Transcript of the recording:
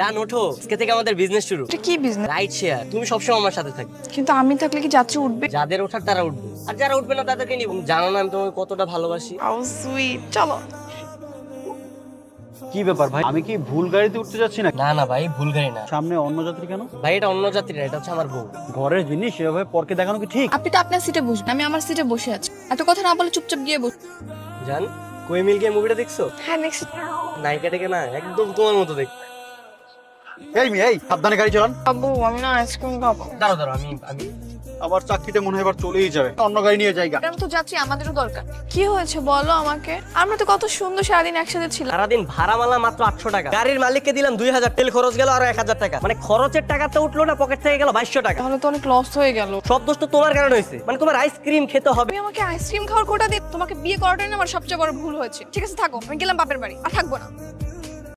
জান ওঠো, আজকে থেকে আমাদের বিজনেস শুরু। এটা কি বিজনেস? Ride share. তুমি সবসময় আমার সাথে থাকবে। কিন্তু আমি থাকলে কি যাত্রী উঠবে? যাদের ওঠার তারা উঠবে, আর যারা উঠবে না তাদেরকে নিব। জানো না আমি তোমাকে কতটা ভালোবাসি। How sweet. চলো। কি ব্যাপার ভাই, আমি কি ভুল গাড়িতে উঠতে যাচ্ছি না? না না ভাই, ভুল গাড়ি না সামনে অন্য যাত্রী কেন? ভাই, এটা অন্য যাত্রী না, এটা হচ্ছে আমার বউ। ঘরের জিনিস এভাবে পরকে দেখানো কি ঠিক? আপনি তো আপনার সিটে বসবেন, আমি আমার সিটে বসে আছি। এত কথা না বলে চুপচাপ গিয়ে বস। জান, কোই মিল গিয়ে মুভিটা দেখছো? হ্যাঁ নেক্সট। নায়িকাটাকে না একদম তোমার মতো দেখতে। এই মেয়ে, এই সাবধানে গাড়ি চালান। বাবু আমি না আইসক্রিম খাবো। দাঁড়াও দাঁড়াও, আমি আবার চাকরিটা মনে হয় এবার চলেই যাবে, অন্য গাড়ি নিয়ে যাইগা। আমি তো যাচ্ছি, আমাদেরও দরকার। কি হয়েছে বলো আমাকে? আমরা তো কত সুন্দর সারাদিন একসাথে ছিলাম। সারাদিন ভাড়া মালা মাত্র 800 টাকা। গাড়ির মালিককে দিলাম 2000, তেল খরচ গেল আরো 1000 টাকা। মানে খরচের টাকা তো উঠলো না, পকেট থেকে গেল 2200 টাকা। তাহলে তো অনেক লস হয়ে গেল। সব দোষ তো তোমার কারণে হয়েছে। মানে তোমার আইসক্রিম খেতে হবে। তুমি আমাকে আইসক্রিম খাওয়ার কোটা দিই। তোমাকে বিয়ে করাটাই না আমার সবচেয়ে বড় ভুল হয়েছে। ঠিক আছে থাকো, আমি গেলাম বাপের বাড়ি, আর থাকবো না।